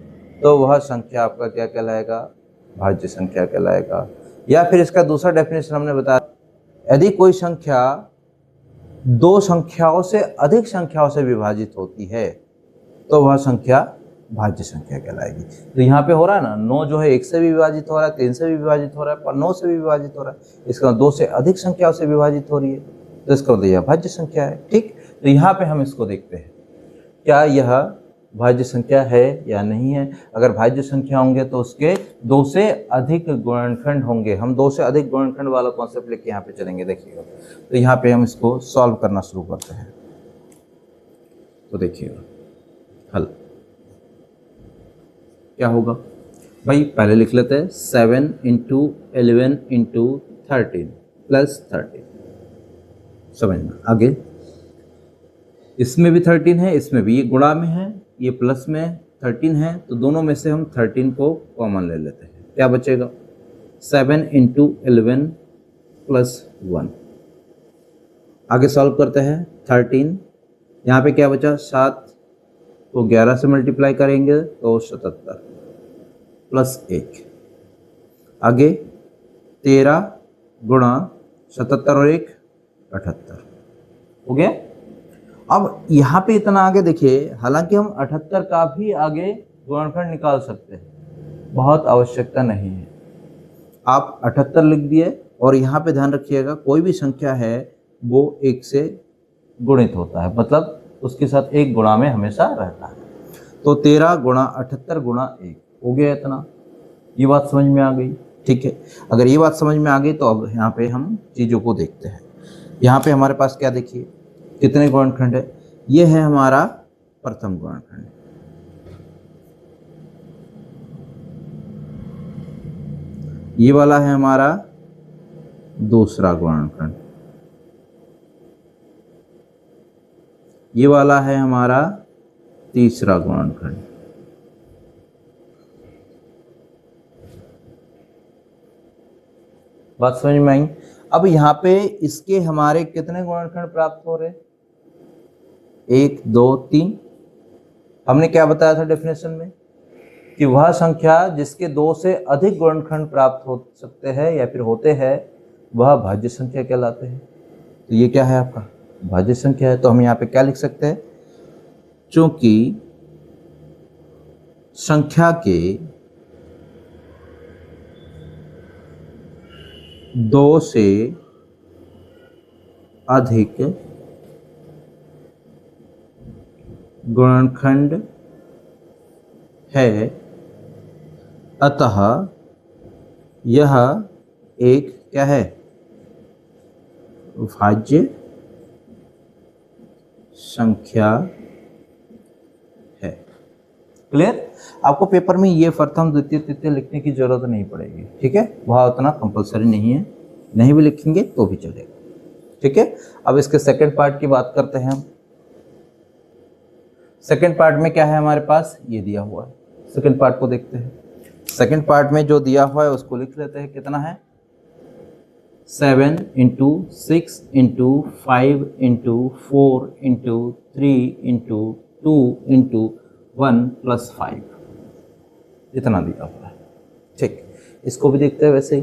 तो वह संख्या आपका क्या कहलाएगा? भाज्य संख्या कहलाएगा। या फिर इसका दूसरा डेफिनेशन हमने बताया, यदि कोई संख्या 2 संख्याओं से अधिक संख्याओं से विभाजित होती है तो वह संख्या भाज्य संख्या कहलाएगी। तो यहाँ पे हो रहा है ना, 9 जो है 1 से भी विभाजित हो रहा है, 3 से भी विभाजित हो रहा है, पर 9 से भी विभाजित हो रहा है, इसका 2 से अधिक संख्याओं से विभाजित हो रही है, तो इसका मतलब यह भाज्य संख्या है। ठीक, तो यहाँ पे हम इसको देखते हैं, क्या यह भाज्य संख्या है या नहीं है। अगर भाज्य संख्या होंगे तो उसके 2 से अधिक गुणनखंड होंगे। हम 2 से अधिक गुणनखंड वाला कॉन्सेप्ट लेके यहाँ पे चलेंगे। देखिएगा, तो यहाँ पे हम इसको सॉल्व करना शुरू करते हैं। तो देखिएगा हल क्या होगा भाई, पहले लिख लेते हैं 7 × 11 × 13 + 13। समझना आगे, इसमें भी 13 है, इसमें भी, ये गुणा में है, ये प्लस में 13 है, तो दोनों में से हम 13 को कॉमन ले लेते हैं। क्या बचेगा? 7 × 11 + 1। आगे सॉल्व करते हैं। 13 यहाँ पे क्या बचा? 7 को 11 से मल्टीप्लाई करेंगे तो 77 + 1। आगे 13 × 77 और 1 78 हो गया। अब यहाँ पे इतना आगे देखिए, हालांकि हम 78 का भी आगे गुणनखंड निकाल सकते हैं, बहुत आवश्यकता नहीं है। आप 78 लिख दिए, और यहाँ पे ध्यान रखिएगा कोई भी संख्या है वो 1 से गुणित होता है, मतलब उसके साथ 1 गुणा में हमेशा रहता है। तो 13 × 78 × 1 हो गया इतना। ये बात समझ में आ गई? ठीक है, अगर ये बात समझ में आ गई तो अब यहाँ पे हम चीज़ों को देखते हैं। यहाँ पे हमारे पास क्या देखिए, कितने गुणनखंड है? ये है हमारा प्रथम गुणनखंड, ये वाला है हमारा दूसरा गुणनखंड, ये वाला है हमारा तीसरा गुणनखंड। बात समझ में आई? अब यहाँ पे इसके हमारे कितने गुणनखंड प्राप्त हो रहे? 1 2 3। हमने क्या बताया था डेफिनेशन में कि वह संख्या जिसके 2 से अधिक गुणनखंड प्राप्त हो सकते हैं या फिर होते हैं वह भाज्य संख्या कहलाते हैं। तो ये क्या है आपका? भाज्य संख्या है। तो हम यहाँ पे क्या लिख सकते हैं? चूंकि संख्या के 2 से अधिक गुणनखंड है, अतः यह एक क्या है? भाज्य संख्या है। क्लियर? आपको पेपर में ये प्रथम द्वितीय तृतीय लिखने की जरूरत नहीं पड़ेगी, ठीक है, वहाँ उतना कंपलसरी नहीं है, नहीं भी लिखेंगे तो भी चलेगा, ठीक है। अब इसके सेकंड पार्ट की बात करते हैं हम। सेकंड पार्ट में क्या है हमारे पास? ये दिया हुआ है, सेकंड पार्ट को देखते हैं। सेकंड पार्ट में जो दिया हुआ है उसको लिख लेते हैं। कितना है? 7 into 6 into 5 into 4 into 3 into 2 into 1 plus 5, इतना दिया हुआ है। ठीक, इसको भी देखते हैं वैसे ही।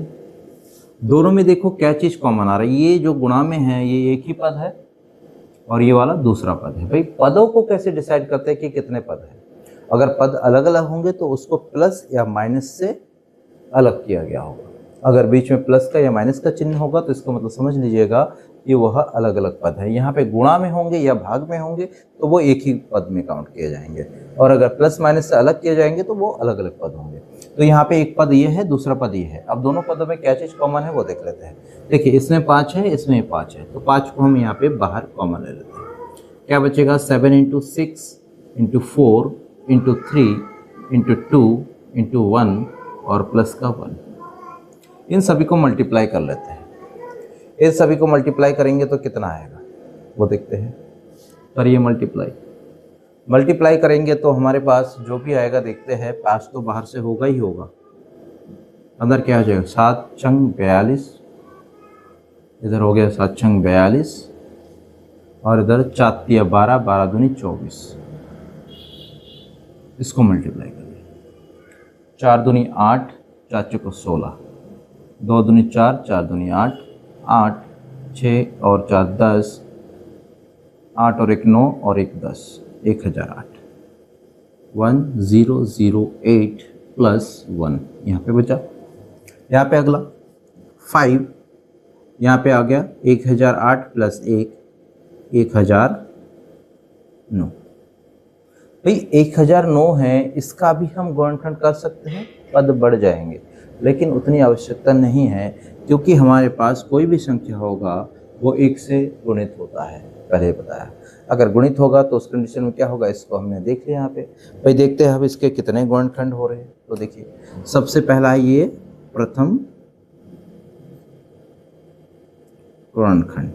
दोनों में देखो क्या चीज़ कॉमन आ रहा है, ये जो गुणा में है ये एक ही पद है और ये वाला दूसरा पद है। भाई पदों को कैसे डिसाइड करते हैं कि कितने पद हैं? अगर पद अलग अलग होंगे तो उसको प्लस या माइनस से अलग किया गया होगा। अगर बीच में प्लस का या माइनस का चिन्ह होगा तो इसको मतलब समझ लीजिएगा कि वह अलग अलग पद है। यहाँ पे गुणा में होंगे या भाग में होंगे तो वो एक ही पद में काउंट किए जाएंगे, और अगर प्लस माइनस से अलग किए जाएंगे तो वो अलग अलग पद होंगे। तो यहाँ पे एक पद ये है, दूसरा पद ये है। अब दोनों पदों में क्या चीज़ कॉमन है वो देख लेते हैं। देखिए इसमें 5 है, इसमें 5 है, तो 5 को हम यहाँ पे बाहर कॉमन ले लेते हैं। क्या बचेगा? 7 into 6 into 4 into 3 into 2 into 1 और प्लस का 1। इन सभी को मल्टीप्लाई कर लेते हैं। इन सभी को मल्टीप्लाई करेंगे तो कितना आएगा वो देखते हैं। करिए मल्टीप्लाई करेंगे तो हमारे पास जो भी आएगा देखते हैं। 5 तो बाहर से होगा ही होगा, अंदर क्या हो जाएगा? 7 छंग 42, इधर हो गया 7 छंग 42 और इधर 4 तिया 12, 12 दूनी 24। इसको मल्टीप्लाई करिए। 4 दूनी 8, 4 चौको 16, 2 दूनी 4, 4 दूनी 8, 8 6 और 4 10, 8 और 1 9 और 1 10, 1008। 1008 प्लस 1 यहाँ पे बचा। यहाँ पे अगला 5 यहाँ पे आ गया। 1008 प्लस 1 1009। भाई 1009 है, इसका भी हम गुणनखंड कर सकते हैं, पद बढ़ जाएंगे, लेकिन उतनी आवश्यकता नहीं है क्योंकि हमारे पास कोई भी संख्या होगा वो 1 से गुणित होता है, पहले बताया। अगर गुणित होगा तो उस कंडीशन में क्या होगा इसको हमने देख लिया यहाँ पे। भाई देखते हैं अब इसके कितने गुणनखंड हो रहे हैं। तो देखिए सबसे पहला ये प्रथम गुणनखंड,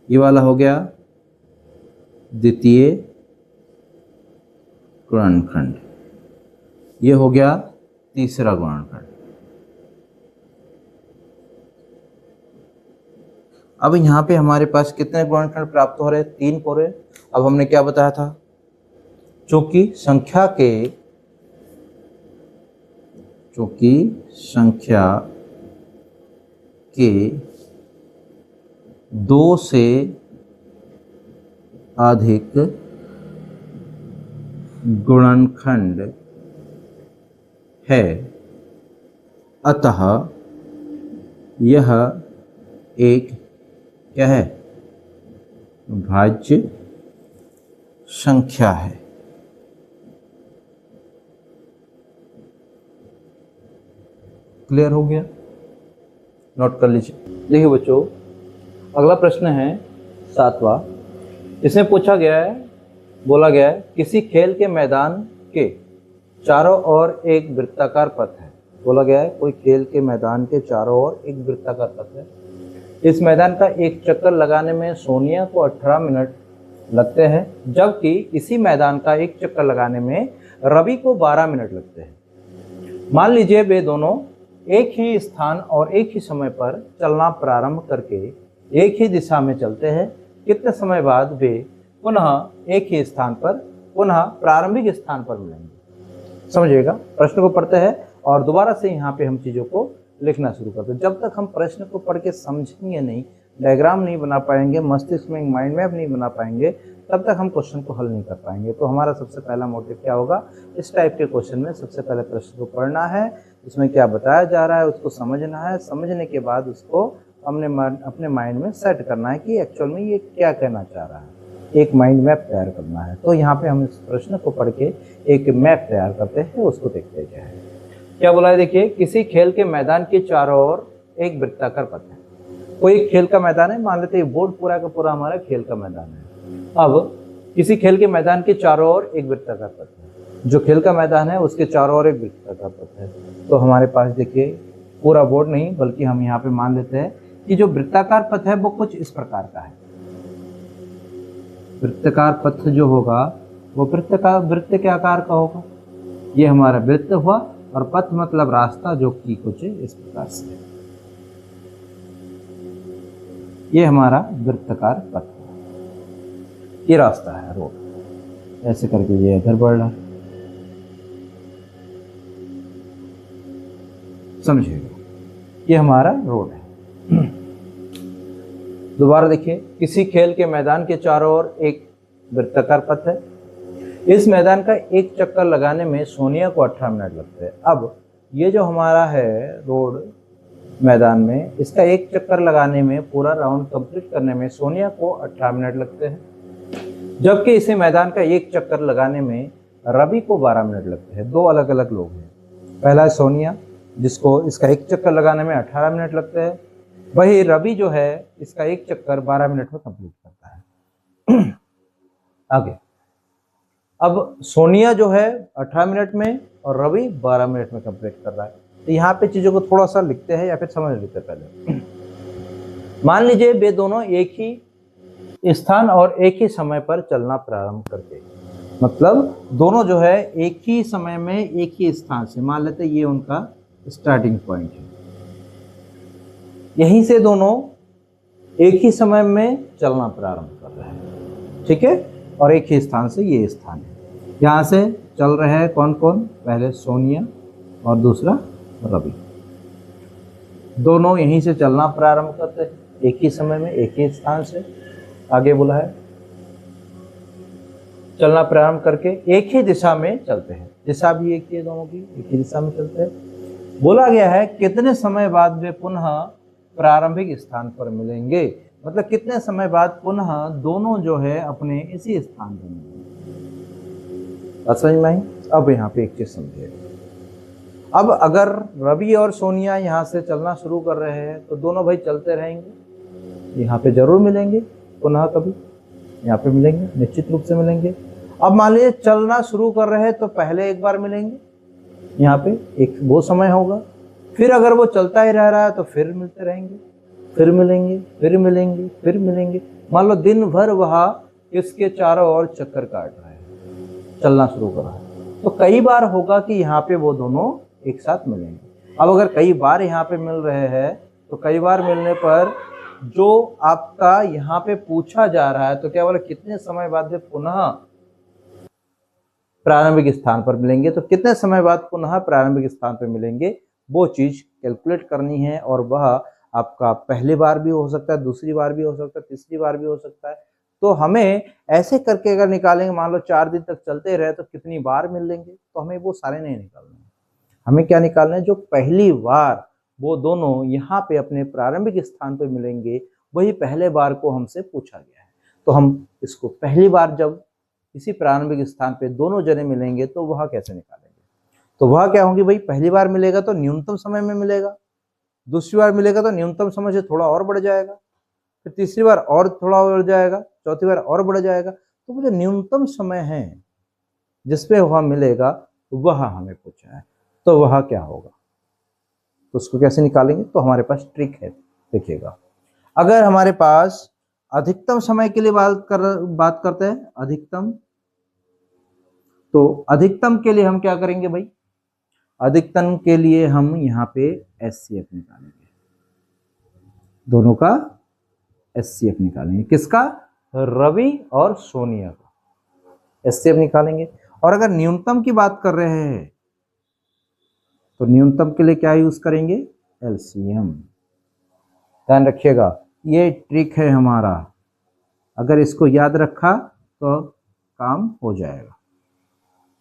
ये वाला हो गया द्वितीय गुणनखंड, ये हो गया तीसरा गुणनखंड। अब यहाँ पे हमारे पास कितने गुणनखंड प्राप्त हो रहे हैं? 3 हो रहे। अब हमने क्या बताया था? चूंकि संख्या के 2 से अधिक गुणनखंड है, अतः यह एक क्या है? भाज्य संख्या है। क्लियर हो गया? नोट कर लीजिए। देखिए बच्चों, अगला प्रश्न है 7वां। इसमें पूछा गया है, बोला गया है किसी खेल के मैदान के चारों ओर एक वृत्ताकार पथ है। बोला गया है कोई खेल के मैदान के चारों ओर एक वृत्ताकार पथ है। इस मैदान का एक चक्कर लगाने में सोनिया को 18 मिनट लगते हैं, जबकि इसी मैदान का एक चक्कर लगाने में रवि को 12 मिनट लगते हैं। मान लीजिए वे दोनों एक ही स्थान और एक ही समय पर चलना प्रारंभ करके एक ही दिशा में चलते हैं। कितने समय बाद वे पुनः एक ही स्थान पर, पुनः प्रारंभिक स्थान पर मिलेंगे? समझिएगा, प्रश्न को पढ़ते हैं और दोबारा से यहाँ पे हम चीज़ों को लिखना शुरू करते हैं। जब तक हम प्रश्न को पढ़ के समझेंगे नहीं, डायग्राम नहीं बना पाएंगे, मस्तिष्क में माइंड मैप नहीं बना पाएंगे, तब तक हम क्वेश्चन को हल नहीं कर पाएंगे। तो हमारा सबसे पहला मोटिव क्या होगा? इस टाइप के क्वेश्चन में सबसे पहले प्रश्न को पढ़ना है, उसमें क्या बताया जा रहा है उसको समझना है। समझने के बाद उसको हमने अपने माइंड में सेट करना है कि एक्चुअल में ये क्या कहना चाह रहा है। एक माइंड मैप तैयार करना है। तो यहाँ पे हम इस प्रश्न को पढ़ के एक मैप तैयार करते हैं, उसको देखते हैं क्या है। क्या बोला है? देखिए, किसी खेल के मैदान के चारों ओर एक वृत्ताकार पथ है। कोई एक खेल का मैदान है, मान लेते हैं बोर्ड पूरा का पूरा हमारा खेल का मैदान है। अब किसी खेल के मैदान के चारों ओर एक वृत्ताकार पथ है। जो खेल का मैदान है उसके चारों ओर एक वृत्ताकार पथ है। तो हमारे पास देखिए पूरा बोर्ड नहीं, बल्कि हम यहाँ पे मान लेते हैं कि जो वृत्ताकार पथ है वो कुछ इस प्रकार का है। वृत्ताकार पथ जो होगा वो वृत्त के आकार का होगा। ये हमारा वृत्त हुआ और पथ मतलब रास्ता, जो कि कुछ इस प्रकार से है। ये हमारा वृत्ताकार पथ, ये रास्ता है रोड, ऐसे करके ये इधर बढ़ रहा है, समझिएगा, ये हमारा रोड है। दोबारा देखिए, किसी खेल के मैदान के चारों ओर एक वृत्ताकार पथ है। इस मैदान का एक चक्कर लगाने में सोनिया को 18 मिनट लगते हैं। अब ये जो हमारा है रोड मैदान में, इसका एक चक्कर लगाने में, पूरा राउंड कंप्लीट करने में सोनिया को 18 मिनट लगते हैं, जबकि इसे मैदान का एक चक्कर लगाने में रवि को 12 मिनट लगते हैं। दो अलग अलग लोग हैं। पहला है सोनिया, जिसको इसका एक चक्कर लगाने में 18 मिनट लगते हैं, वही रवि जो है इसका एक चक्कर 12 मिनट में कंप्लीट करता है। आगे, अब सोनिया जो है 18 मिनट में और रवि 12 मिनट में कंप्लीट कर रहा है। तो यहाँ पे चीज़ों को थोड़ा सा लिखते हैं या फिर समझ लेते हैं पहले। मान लीजिए वे दोनों एक ही स्थान और एक ही समय पर चलना प्रारंभ करते, मतलब दोनों जो है एक ही समय में एक ही स्थान से, मान लेते ये उनका स्टार्टिंग पॉइंट है, यहीं से दोनों एक ही समय में चलना प्रारंभ कर रहे हैं, ठीक है, और एक ही स्थान से ये स्थान है। यहाँ से चल रहे हैं कौन कौन, पहले सोनिया और दूसरा रवि, दोनों यहीं से चलना प्रारंभ करते हैं एक ही समय में एक ही स्थान से। आगे बोला है चलना प्रारंभ करके एक ही दिशा में चलते हैं, दिशा भी एक ही है दोनों की, एक ही दिशा में चलते हैं। बोला गया है कितने समय बाद वे पुनः प्रारंभिक स्थान पर मिलेंगे, मतलब कितने समय बाद पुनः दोनों जो है अपने इसी स्थान पर मिलेंगे। समझ में आई? अब यहाँ पे एक चीज समझिए, अब अगर रवि और सोनिया यहाँ से चलना शुरू कर रहे हैं तो दोनों भाई चलते रहेंगे, यहाँ पे जरूर मिलेंगे, पुनः कभी यहाँ पे मिलेंगे, निश्चित रूप से मिलेंगे। अब मान लीजिए चलना शुरू कर रहे हैं तो पहले एक बार मिलेंगे, यहाँ पे एक वो समय होगा, फिर अगर वो चलता ही रह रहा है तो फिर मिलते रहेंगे, फिर मिलेंगे, फिर मिलेंगे, फिर मिलेंगे। मान लो दिन भर वह इसके चारों ओर चक्कर काट रहा है, चलना शुरू कर रहा है, तो कई बार होगा कि यहाँ पे वो दोनों एक साथ मिलेंगे। अब अगर कई बार यहाँ पे मिल रहे हैं तो कई बार मिलने पर जो आपका यहाँ पे पूछा जा रहा है तो क्या बोला, कितने समय बाद वे पुनः प्रारंभिक स्थान पर मिलेंगे, तो कितने समय बाद पुनः प्रारंभिक स्थान पर मिलेंगे वो चीज कैलकुलेट करनी है। और वह आपका पहली बार भी हो सकता है, दूसरी बार भी हो सकता है, तीसरी बार भी हो सकता है। तो हमें ऐसे करके अगर निकालेंगे, मान लो 4 दिन तक चलते रहे तो कितनी बार मिल लेंगे, तो हमें वो सारे नहीं निकालने हैं। हमें क्या निकालना है, जो पहली बार वो दोनों यहाँ पे अपने प्रारंभिक स्थान पे मिलेंगे, वही पहले बार को हमसे पूछा गया है। तो हम इसको पहली बार जब इसी प्रारंभिक स्थान पे दोनों जने मिलेंगे तो वह कैसे निकालेंगे, तो वह क्या होंगी भाई, पहली बार मिलेगा तो न्यूनतम समय में मिलेगा, दूसरी बार मिलेगा तो न्यूनतम समय से थोड़ा और बढ़ जाएगा, फिर तीसरी बार और थोड़ा बढ़ जाएगा, चौथी बार और बढ़ जाएगा। तो वो जो न्यूनतम समय है जिसपे वह मिलेगा वह हमें पूछा है, तो वह क्या होगा, तो उसको कैसे निकालेंगे, तो हमारे पास ट्रिक है। देखिएगा, अगर हमारे पास अधिकतम समय के लिए बात करते हैं अधिकतम, तो अधिकतम के लिए हम क्या करेंगे भाई, अधिकतम के लिए हम यहाँ पे एचसीएफ निकालेंगे, दोनों का एचसीएफ निकालेंगे, किसका, रवि और सोनिया का एचसीएफ निकालेंगे। और अगर न्यूनतम की बात कर रहे हैं तो न्यूनतम के लिए क्या यूज करेंगे, एलसीएम। ध्यान रखिएगा, ये ट्रिक है हमारा, अगर इसको याद रखा तो काम हो जाएगा,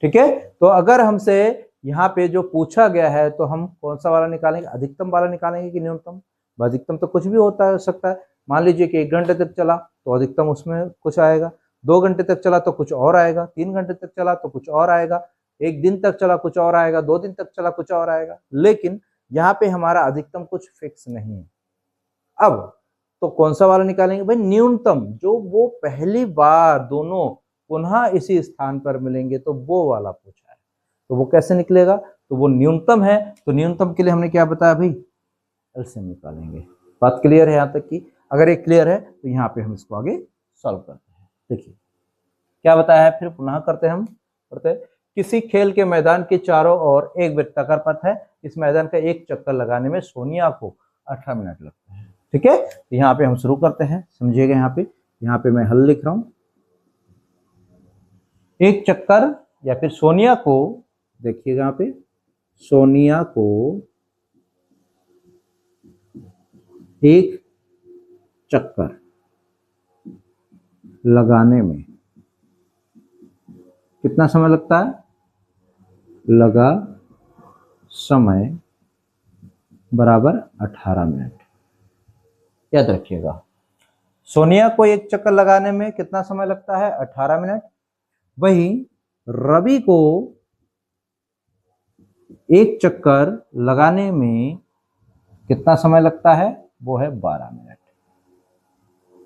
ठीक है। तो अगर हमसे यहाँ पे जो पूछा गया है तो हम कौन सा वाला निकालेंगे, अधिकतम वाला निकालेंगे कि न्यूनतम। अधिकतम तो कुछ भी हो सकता है, मान लीजिए कि 1 घंटे तक चला तो अधिकतम उसमें कुछ आएगा, 2 घंटे तक चला तो कुछ और आएगा, 3 घंटे तक चला तो कुछ और आएगा, 1 दिन तक चला कुछ और आएगा, 2 दिन तक चला कुछ और आएगा। लेकिन यहाँ पे हमारा अधिकतम कुछ फिक्स नहीं है। अब तो कौन सा वाला निकालेंगे भाई, न्यूनतम, जो वो पहली बार दोनों पुनः इसी स्थान पर मिलेंगे तो वो वाला पूछा है, तो वो कैसे निकलेगा, तो वो न्यूनतम है, तो न्यूनतम के लिए हमने क्या बताया भाई, एलसीएम निकालेंगे। बात क्लियर है यहाँ तक की? अगर ये क्लियर है तो यहाँ पे हम इसको आगे सॉल्व करते हैं। देखिए क्या बताया है, फिर पुनः करते हैं हम, करते हैं। किसी खेल के मैदान के चारों ओर एक वृत्ताकार पथ है, इस मैदान का एक चक्कर लगाने में सोनिया को 18 मिनट लगते हैं, ठीक है, तो यहाँ पे हम शुरू करते हैं, समझिएगा। यहाँ पे मैं हल लिख रहा हूं। एक चक्कर या फिर सोनिया को, देखिएगा यहाँ पे, सोनिया को एक चक्कर लगाने में कितना समय लगता है? लगा समय बराबर 18 मिनट। याद रखिएगा, सोनिया को एक चक्कर लगाने में कितना समय लगता है? 18 मिनट। वहीं रवि को एक चक्कर लगाने में कितना समय लगता है? वो है 12 मिनट।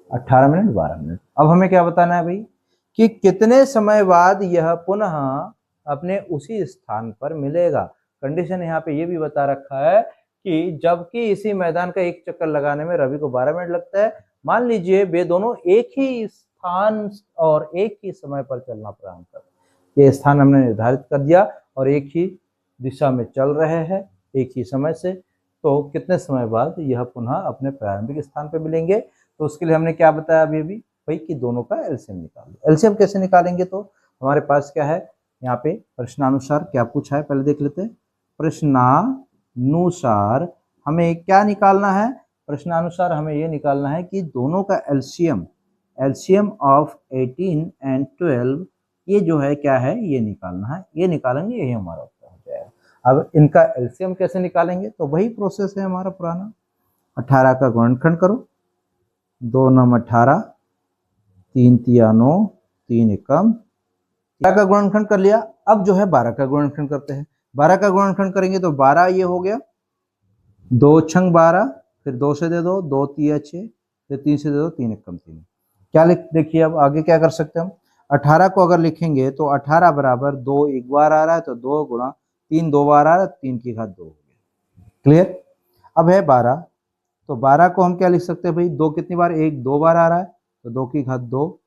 18 minute 12 minute. अब हमें क्या बताना है भाई कि कितने समय बाद यह पुनः अपने उसी स्थान पर मिलेगा। कंडीशन यहाँ पे ये भी बता रखा है कि जबकि इसी मैदान का एक चक्कर लगाने में रवि को 12 मिनट लगता है, मान लीजिए वे दोनों एक ही स्थान और एक ही समय पर चलना प्रारंभ कर। ये स्थान हमने निर्धारित कर दिया और एक ही दिशा में चल रहे हैं एक ही समय से, तो कितने समय बाद यह पुनः अपने प्रारंभिक स्थान पर मिलेंगे। तो उसके लिए हमने क्या बताया अभी भाई कि दोनों का एलसीएम निकालो। एलसीएम कैसे निकालेंगे? तो हमारे पास क्या है यहाँ पे, प्रश्नानुसार क्या पूछा है पहले देख लेते हैं। प्रश्नानुसार हमें क्या निकालना है? प्रश्नानुसार हमें ये निकालना है कि दोनों का एलसीएम ऑफ 18 एंड 12 ये जो है क्या है, ये निकालना है। ये निकालेंगे, यही हमारा उत्तर हो जाएगा। अब इनका एलसीएम कैसे निकालेंगे? तो वही प्रोसेस है हमारा पुराना। 18 का गुणनखंड करो, 2 9 18, 3 3 9, 3 एकम 12 का गुणनखंड कर लिया। अब जो है 12 का गुणनखंड करते हैं। 12 का गुणनखंड करेंगे तो 12 ये हो गया, 2 छंग 12, फिर 2 से दे दो, 2 3 6, फिर 3 से दे दो, 3 एकम 3। क्या देखिए अब आगे क्या कर सकते हैं हम। 18 को अगर लिखेंगे तो 18 बराबर 2 एक बार आ रहा है, तो 2 गुणा 3 2 बार आ रहा है, 3 की घात 2 हो गया। क्लियर? अब है 12, तो 12 को हम क्या लिख सकते हैं भाई, 2 कितनी बार, 1 2 बार आ रहा है, तो 2 की घात 2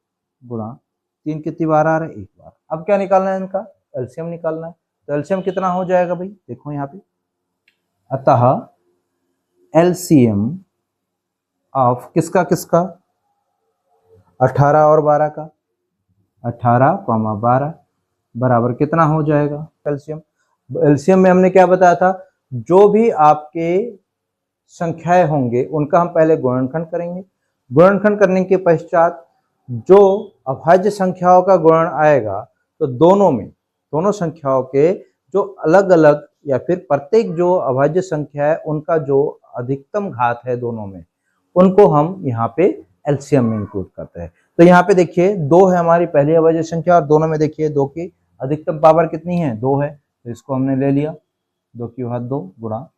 गुणा 3 कितनी बार आ रहा है, 1 बार। अब क्या निकालना है? इनका एलसीएम निकालना है। तो एलसीएम कितना हो जाएगा भाई, देखो यहाँ पे। अतः एलसीएम ऑफ किसका 18 और 12 का, 18, 12 बराबर कितना हो जाएगा एलसीएम। एलसीएम में हमने क्या बताया था, जो भी आपके संख्याएं होंगे उनका हम पहले गुणनखंड करेंगे। गुणनखंड करने के पश्चात जो अभाज्य संख्याओं का गुणन आएगा, तो दोनों संख्याओं के जो अलग अलग या फिर प्रत्येक जो अभाज्य संख्या है उनका जो अधिकतम घात है दोनों में, उनको हम यहाँ पे एलसीएम में इंक्लूड करते हैं। तो यहाँ पे देखिए 2 है हमारी पहली अभाज्य संख्या, और दोनों में देखिए 2 की अधिकतम पावर कितनी है, 2 है, तो इसको हमने ले लिया, 2 की घात 2 गुणा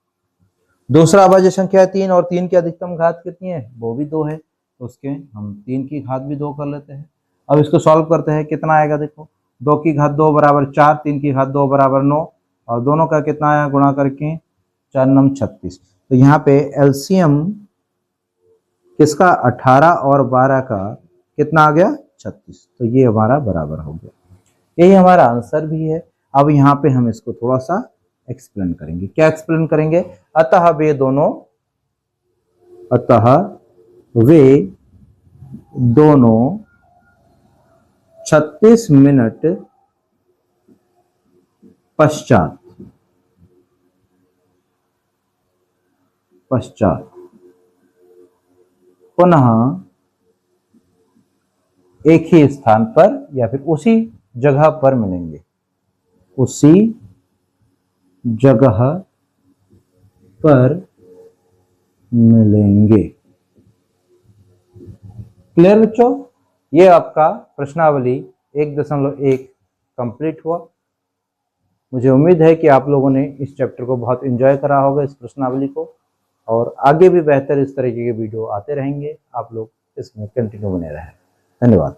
दूसरा अभाज्य संख्या है 3, और 3 की अधिकतम घात कितनी है, वो भी 2 है, तो उसके हम 3 की घात भी 2 कर लेते हैं। अब इसको सॉल्व करते हैं, कितना आएगा देखो, 2 की घात 2 बराबर 4, 3 की घात 2 बराबर 9, और दोनों का कितना आया गुणा करके, 4 9 36। तो यहाँ पे एलसीएम किसका, 18 और 12 का कितना आ गया, 36। तो ये हमारा बराबर हो गया, यही हमारा आंसर भी है। अब यहाँ पे हम इसको थोड़ा सा एक्सप्लेन करेंगे। क्या एक्सप्लेन करेंगे? अतः वे दोनों 36 मिनट पश्चात पुनः एक ही स्थान पर या फिर उसी जगह पर मिलेंगे, उसी जगह पर मिलेंगे। क्लियर बच्चों? ये आपका प्रश्नावली 1.1 कंप्लीट हुआ। मुझे उम्मीद है कि आप लोगों ने इस चैप्टर को बहुत एंजॉय करा होगा, इस प्रश्नावली को, और आगे भी बेहतर इस तरीके के वीडियो आते रहेंगे। आप लोग इसमें कंटिन्यू बने रहें। धन्यवाद।